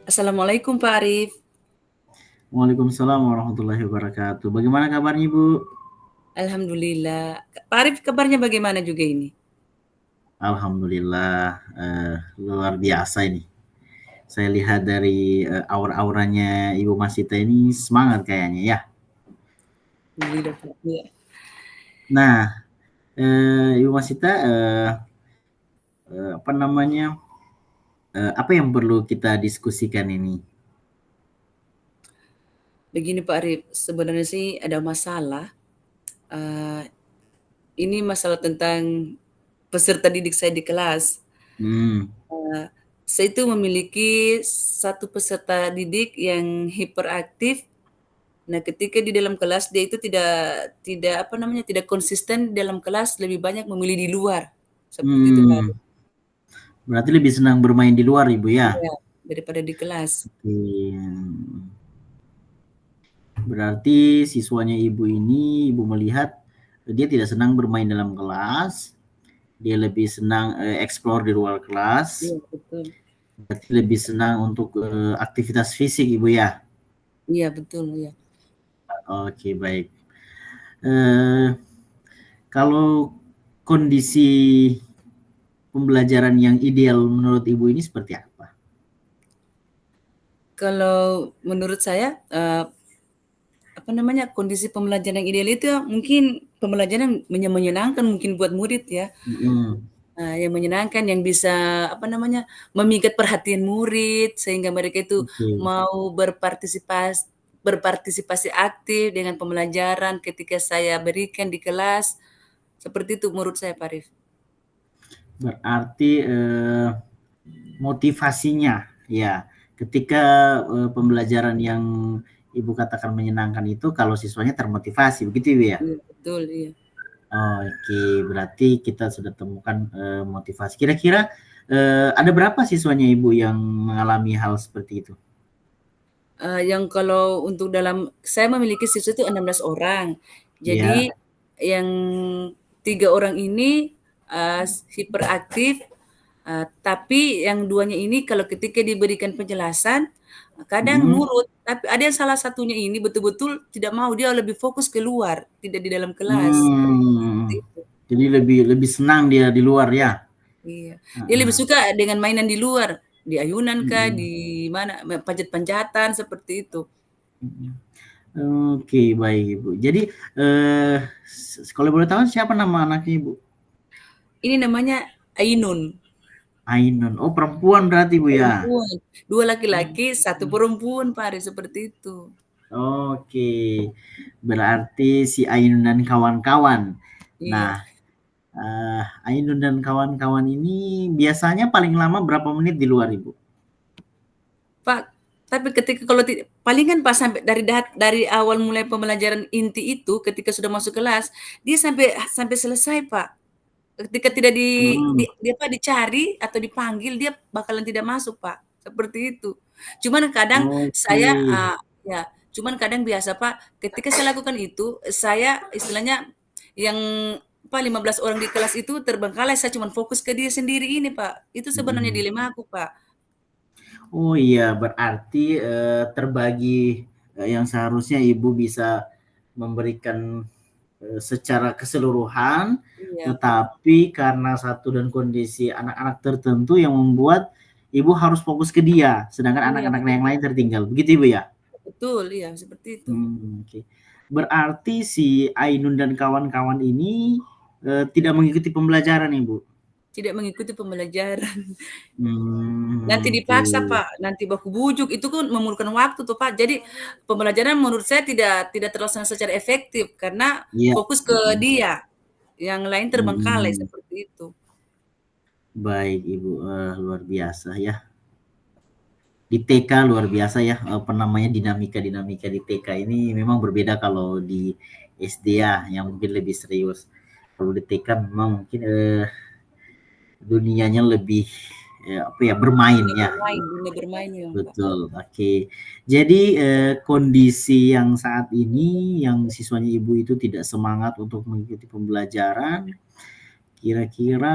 Assalamualaikum Pak Arif. Waalaikumsalam warahmatullahi wabarakatuh. Bagaimana kabarnya, Ibu? Alhamdulillah. Pak Arif kabarnya bagaimana juga ini? Alhamdulillah, luar biasa ini. Saya lihat dari aura-auranya Ibu Masita ini semangat kayaknya ya. Alhamdulillah Pak. Ya. Nah, Ibu Masita, apa namanya? Apa yang perlu kita diskusikan ini? Begini Pak Arif, sebenarnya sih ada masalah. Eh, ini masalah tentang peserta didik saya di kelas. Hmm, Eh, saya itu memiliki satu peserta didik yang hiperaktif. Nah, ketika di dalam kelas dia itu tidak apa namanya tidak konsisten di dalam kelas, lebih banyak memilih di luar. Seperti itu Pak hmm. Arif. Berarti lebih senang bermain di luar, Ibu ya? Iya, daripada di kelas. Oke. Berarti siswanya Ibu ini, Ibu melihat dia tidak senang bermain dalam kelas, dia lebih senang explore di luar kelas, Iya, betul. berarti lebih senang untuk aktivitas fisik, Ibu ya. Iya, betul ya. Oke, baik. Eh, Kalau kondisi pembelajaran yang ideal menurut Ibu ini seperti apa? Kalau menurut saya, apa namanya, kondisi pembelajaran yang ideal itu ya mungkin pembelajaran yang menyenangkan mungkin buat murid ya, Mhm. yang menyenangkan, yang bisa, apa namanya, memikat perhatian murid sehingga mereka itu Oke. mau berpartisipasi aktif dengan pembelajaran ketika saya berikan di kelas, seperti itu menurut saya, Pak Arif. Berarti motivasinya ya, ketika pembelajaran yang Ibu katakan menyenangkan itu kalau siswanya termotivasi, begitu Ibu ya? Iya, betul, iya. Oke, berarti kita sudah temukan motivasi. Kira-kira ada berapa siswanya Ibu yang mengalami hal seperti itu? Yang kalau untuk saya memiliki siswa itu 16 orang. Ya. Jadi yang 3 orang ini, hiperaktif, tapi yang duanya ini kalau ketika diberikan penjelasan, kadang Mhm. nurut, tapi ada yang salah satunya ini betul-betul tidak mau, dia lebih fokus keluar, tidak di dalam kelas, Hmm. seperti itu. Jadi lebih lebih senang dia di luar ya? Iya, dia lebih Heeh. suka dengan mainan di luar, di ayunan kah, di Mhm. mana, panjat-panjatan, seperti itu. Mhm. Oke, baik Ibu. Jadi kalau boleh tahu siapa nama anaknya Ibu? Ini namanya Ainun. Ainun. Oh, perempuan berarti Bu ya? Perempuan, 2 laki-laki, 1 Hmm. perempuan, Pak Ari, seperti itu. Oke, berarti si Ainun dan kawan-kawan. Iya. Nah, Ainun dan kawan-kawan ini biasanya paling lama berapa menit di luar Ibu? Pak, tapi ketika kalau palingan pas sampai dari awal mulai pembelajaran inti itu, ketika sudah masuk kelas, dia sampai sampai selesai, Pak. Ketika tidak Hmm. dicari atau dipanggil, dia bakalan tidak masuk, Pak, seperti itu. Cuman kadang Oke. saya, ya, cuman kadang biasa, Pak, ketika saya lakukan itu, saya istilahnya yang 15 orang di kelas itu terbengkalai, saya cuman fokus ke dia sendiri ini, Pak. Itu sebenarnya Mhm. dilema aku, Pak. Oh iya, berarti terbagi yang seharusnya Ibu bisa memberikan secara keseluruhan, Iya, tetapi karena satu dan kondisi anak-anak tertentu yang membuat Ibu harus fokus ke dia, sedangkan iya, anak-anak betul, yang Pak. lain tertinggal. Begitu Ibu ya? Betul, iya, seperti itu. Oke. Berarti si Ainun dan kawan-kawan ini tidak mengikuti pembelajaran Ibu? Tidak mengikuti pembelajaran. Nanti Oke. dipaksa, Pak, nanti baku bujuk, itu kan memerlukan waktu tuh, Pak. Jadi pembelajaran menurut saya tidak tidak terlaksana secara efektif karena Iya, fokus ke mhm, dia, yang lain terbengkalai mhm. seperti itu. Baik Ibu, luar biasa ya. Di TK luar biasa ya, apa namanya, dinamika-dinamika di TK ini memang berbeda kalau di SD ya, yang mungkin lebih serius. Kalau di TK memang mungkin, dunianya lebih, apa ya, bermain ya, gitu. Dunia bermain ya, Pak. Betul, oke. Jadi, kondisi yang saat ini, yang siswanya Ibu itu tidak semangat untuk mengikuti pembelajaran, kira-kira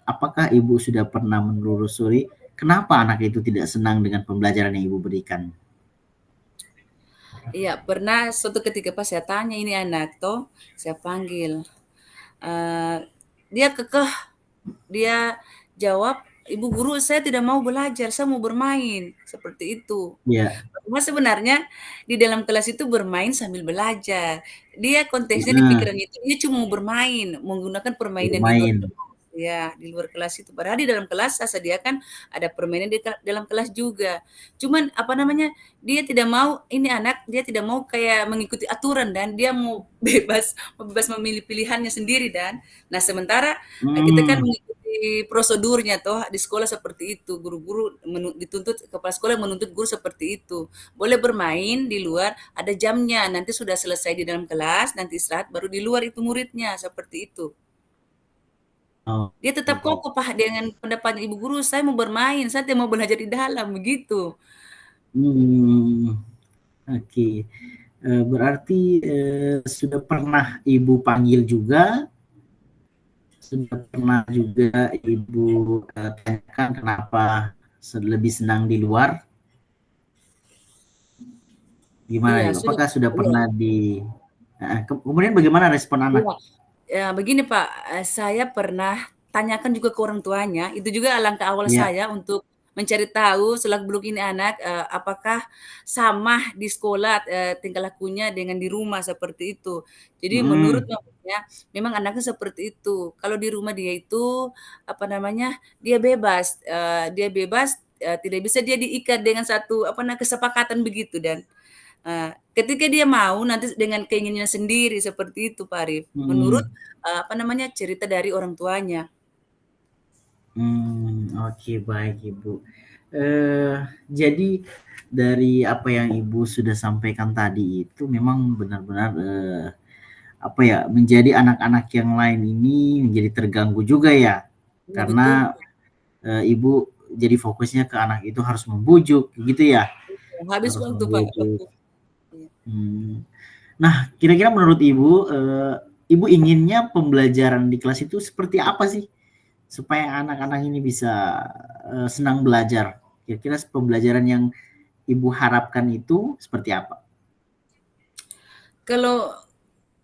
apakah Ibu sudah pernah menelusuri kenapa anak itu tidak senang dengan pembelajaran yang Ibu berikan? Iya, pernah suatu ketika pas saya tanya ini anak toh, saya panggil, eee, dia kekeh, dia jawab, "Ibu guru, saya tidak mau belajar, saya mau bermain." Seperti itu. Iya, Cuma sebenarnya di dalam kelas itu bermain sambil belajar. Dia konteksnya di heeh, pikirannya itu dia cuma mau bermain, menggunakan permainan di luar bermain. kelas, ya, di luar kelas itu. Padahal di dalam kelas saya sediakan ada permainan di dalam kelas juga. Cuman apa namanya, dia tidak mau ini anak, dia tidak mau kayak mengikuti aturan dan dia mau bebas memilih pilihannya sendiri dan. Nah, sementara kita kan Mmm, mengikuti prosedurnya toh di sekolah seperti itu. Guru-guru dituntut kepala sekolah menuntut guru seperti itu. Boleh bermain di luar, ada jamnya. Nanti sudah selesai di dalam kelas, nanti istirahat, baru di luar itu muridnya, seperti itu. Dia oke tetap baik. kokoh Pak dengan pendapatnya ibu guru, saya mau bermain, saya tidak mau belajar di dalam, begitu. Mmm, oke. Berarti, sudah pernah Ibu panggil juga, sudah pernah juga Ibu, tanyakan kenapa lebih senang di luar? Gimana Iya, Ibu? sudah, Apakah sudah iya, pernah di heeh, kemudian bagaimana respon anak? iya. Ya, begini Pak, saya pernah tanyakan juga ke orang tuanya, itu juga langkah awal Iya, saya untuk mencari tahu selak-beluk ini anak, apakah sama di sekolah, tingkah lakunya dengan di rumah, seperti itu. Jadi menurut mhm, mamanya, memang anaknya seperti itu. Kalau di rumah dia itu, apa namanya, dia bebas, tidak bisa dia diikat dengan satu, kesepakatan begitu dan ketika dia mau nanti dengan keinginannya sendiri seperti itu Pak Arif, menurut, mhm. cerita dari orang tuanya. Oke baik Ibu. Eee, jadi dari apa yang Ibu sudah sampaikan tadi itu memang benar-benar, apa ya, menjadi anak-anak yang lain ini menjadi terganggu juga ya, Iya betul, karena, Ibu jadi fokusnya ke anak itu harus membujuk gitu ya? habis Harus waktu Pak, membujuk. waktu iya. Mmm. Nah, kira-kira menurut Ibu, Ibu inginnya pembelajaran di kelas itu seperti apa sih? Supaya anak-anak ini bisa, senang belajar. Kira-kira pembelajaran yang Ibu harapkan itu seperti apa? Kalau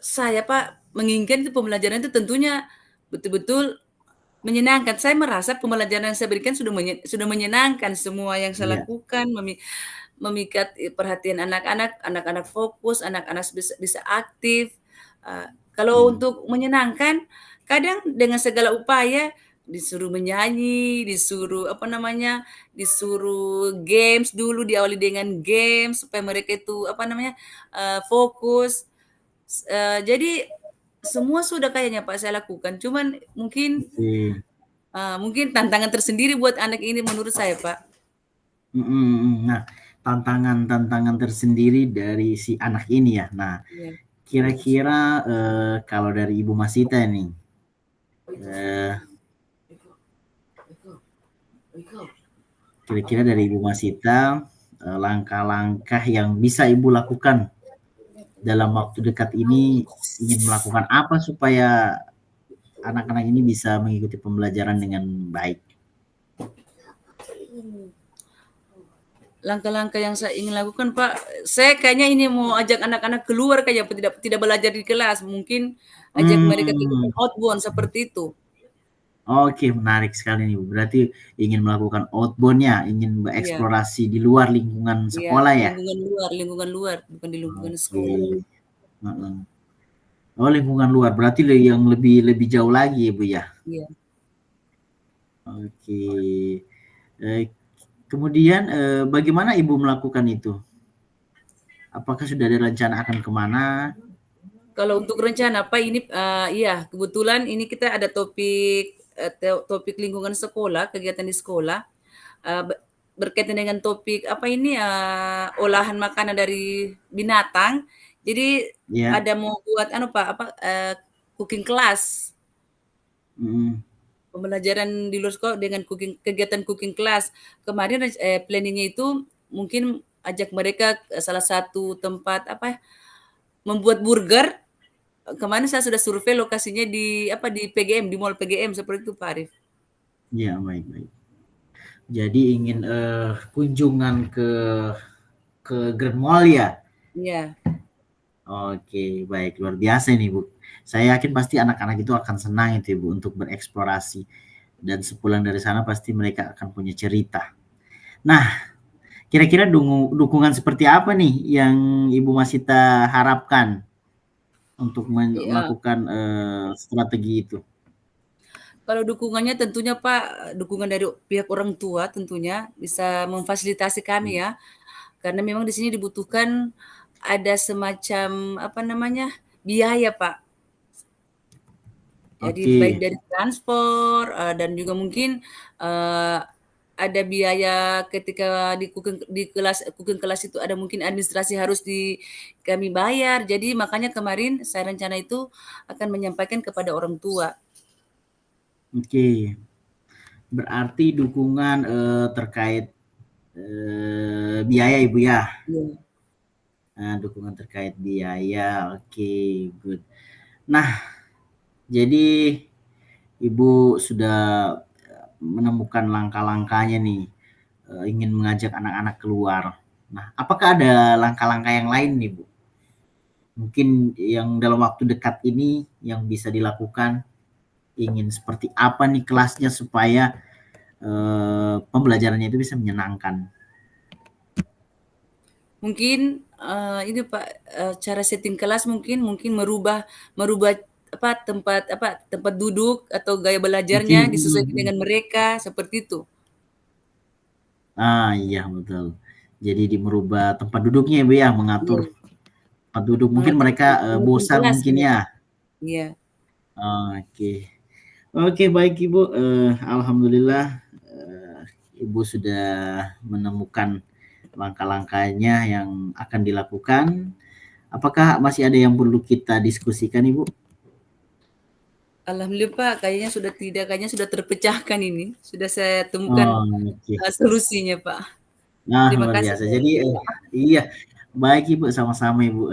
saya Pak, menginginkan itu pembelajaran itu tentunya betul-betul menyenangkan. Saya merasa pembelajaran yang saya berikan sudah menyenangkan semua yang saya Iya, lakukan, memikat, perhatian anak-anak, anak-anak fokus, anak-anak bisa aktif. Kalau mhm, untuk menyenangkan, kadang dengan segala upaya disuruh menyanyi, disuruh disuruh games dulu, diawali dengan games supaya mereka itu fokus. Jadi semua sudah kayaknya Pak saya lakukan, cuman oke, mungkin tantangan tersendiri buat anak ini menurut saya Pak. mhm mhm. Nah, tantangan-tantangan tersendiri dari si anak ini ya. Nah, Iya. kira-kira, kalau dari Ibu Masita nih, eee, kira-kira dari Ibu Masita, langkah-langkah yang bisa Ibu lakukan dalam waktu dekat ini ingin melakukan apa supaya anak-anak ini bisa mengikuti pembelajaran dengan baik? Langkah-langkah yang saya ingin lakukan, Pak, saya kayaknya ini mau ajak anak-anak keluar kayaknya, tidak tidak belajar di kelas, mungkin ajak mereka kegiatan Mmm, outbound seperti itu. oke menarik sekali nih, berarti ingin melakukan outbound ya, ingin Iya, bereksplorasi di luar lingkungan iya, sekolah ya? lingkungan luar, bukan di lingkungan Oke, sekolah. heeh. Oh lingkungan luar, berarti yang lebih lebih jauh lagi ya, Bu, ya? Iya. Oke, eee, kemudian, bagaimana Ibu melakukan itu? Apakah sudah ada rencana akan ke mana? Kalau untuk rencana, Pak, ini, iya, kebetulan ini kita ada topik, topik lingkungan sekolah, kegiatan di sekolah, berkaitan dengan topik olahan makanan dari binatang. Jadi Ya, ada mau buat Pak, cooking class, mhm, pembelajaran di luar sekolah dengan kegiatan cooking class. Kemarin planning-nya itu mungkin ajak mereka ke salah satu tempat membuat burger. Kemarin saya sudah survei lokasinya di PGM, di Mall PGM seperti itu Pak Arif. iya baik baik. Jadi ingin kunjungan ke Grand Mall ya? Iya, Oke, baik, luar biasa ini Bu. Saya yakin pasti anak-anak itu akan senang itu Ibu untuk bereksplorasi dan sepulang dari sana pasti mereka akan punya cerita. Nah, kira-kira dukungan seperti apa nih yang Ibu Masita harapkan untuk iya. melakukan strategi itu? Kalau dukungannya tentunya Pak, dukungan dari pihak orang tua tentunya bisa memfasilitasi kami ya, karena memang di sini dibutuhkan ada semacam apa namanya, biaya Pak. Jadi baik Oke, dari transport, dan juga mungkin, eee, ada biaya ketika di kelas cooking kelas itu ada mungkin administrasi harus kami bayar. Jadi makanya kemarin saya rencana itu akan menyampaikan kepada orang tua. oke. Berarti dukungan terkait biaya Ibu ya? Iya. Nah, dukungan terkait biaya, oke, good. Nah, jadi Ibu sudah menemukan langkah-langkahnya nih, ingin mengajak anak-anak keluar. Nah, apakah ada langkah-langkah yang lain nih, Bu? Mungkin yang dalam waktu dekat ini yang bisa dilakukan, ingin seperti apa nih kelasnya supaya pembelajarannya itu bisa menyenangkan? Mungkin, ini Pak, cara setting kelas mungkin mungkin merubah merubah apa, tempat duduk atau gaya Oke, belajarnya disesuaikan dengan mereka, seperti itu. Ah, iya betul. Jadi merubah tempat duduknya ya, Bu, ya, mengatur Iya, tempat duduk. Mungkin mengatur mereka, mengatur bosan kelas, mungkin iya ya? iya Oke. Oke, baik Ibu, alhamdulillah, Ibu sudah menemukan langkah-langkahnya yang akan dilakukan. Apakah masih ada yang perlu kita diskusikan, Ibu? Alhamdulillah Pak, kayaknya sudah terpecahkan ini, sudah saya temukan, Oke. solusinya Pak. Nah, Terima luar kasih biasa. Pak. Jadi, iya, baik Ibu, sama-sama Ibu.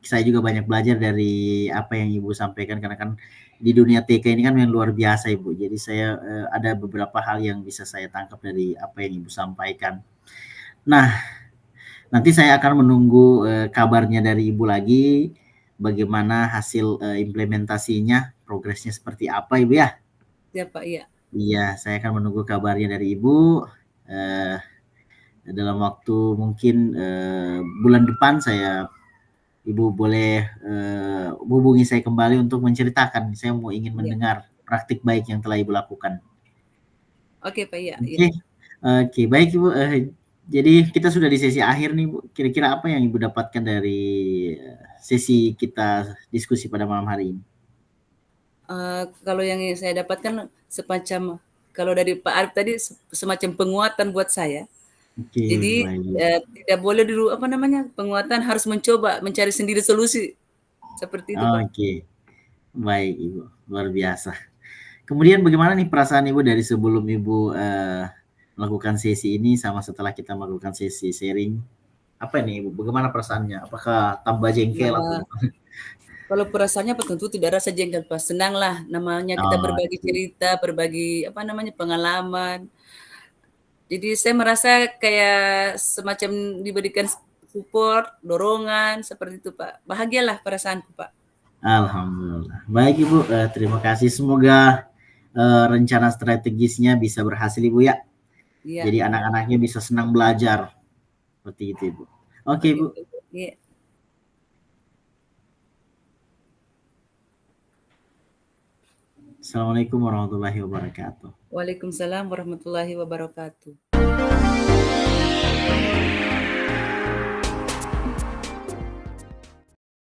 Saya juga banyak belajar dari apa yang Ibu sampaikan karena kan di dunia TK ini kan yang luar biasa Ibu. Jadi saya ada beberapa hal yang bisa saya tangkap dari apa yang Ibu sampaikan. Nah, nanti saya akan menunggu kabarnya dari Ibu lagi bagaimana hasil implementasinya, progresnya seperti apa Ibu ya. Ya Pak, iya. Iya, saya akan menunggu kabarnya dari Ibu. Eh, dalam waktu mungkin bulan depan Ibu boleh hubungi saya kembali untuk menceritakan. Saya mau ingin Iya. mendengar praktik baik yang telah Ibu lakukan. Oke Pak, iya iya. Oke, oke baik Ibu. Jadi kita sudah di sesi akhir nih Bu. Kira-kira apa yang Ibu dapatkan dari sesi kita diskusi pada malam hari ini? Kalau yang saya dapatkan semacam kalau dari Pak Arif tadi semacam penguatan buat saya. Oke, Jadi, baik. tidak boleh dulu apa namanya, penguatan harus mencoba mencari sendiri solusi, seperti itu, Pak. Oke, baik Ibu. Luar biasa. Kemudian bagaimana nih perasaan Ibu dari sebelum Ibu melakukan sesi ini sama setelah kita melakukan sesi sharing? Apa nih Ibu? Bagaimana perasaannya? Apakah tambah jengkel atau Nah, gimana? kalau perasaannya apa, tentu tidak rasa jengkel, Pak, senanglah namanya kita berbagi Oke. cerita, berbagi apa namanya, pengalaman. Jadi saya merasa kayak semacam diberikan support, dorongan, seperti itu, Pak. Bahagialah perasaanku, Pak. Alhamdulillah. Baik Ibu, terima kasih. Semoga rencana strategisnya bisa berhasil Ibu ya. Iya, Jadi anak-anaknya bisa senang belajar. Seperti itu Ibu. Oke oke, Ibu. iya. Assalamualaikum warahmatullahi wabarakatuh. Waalaikumsalam warahmatullahi wabarakatuh.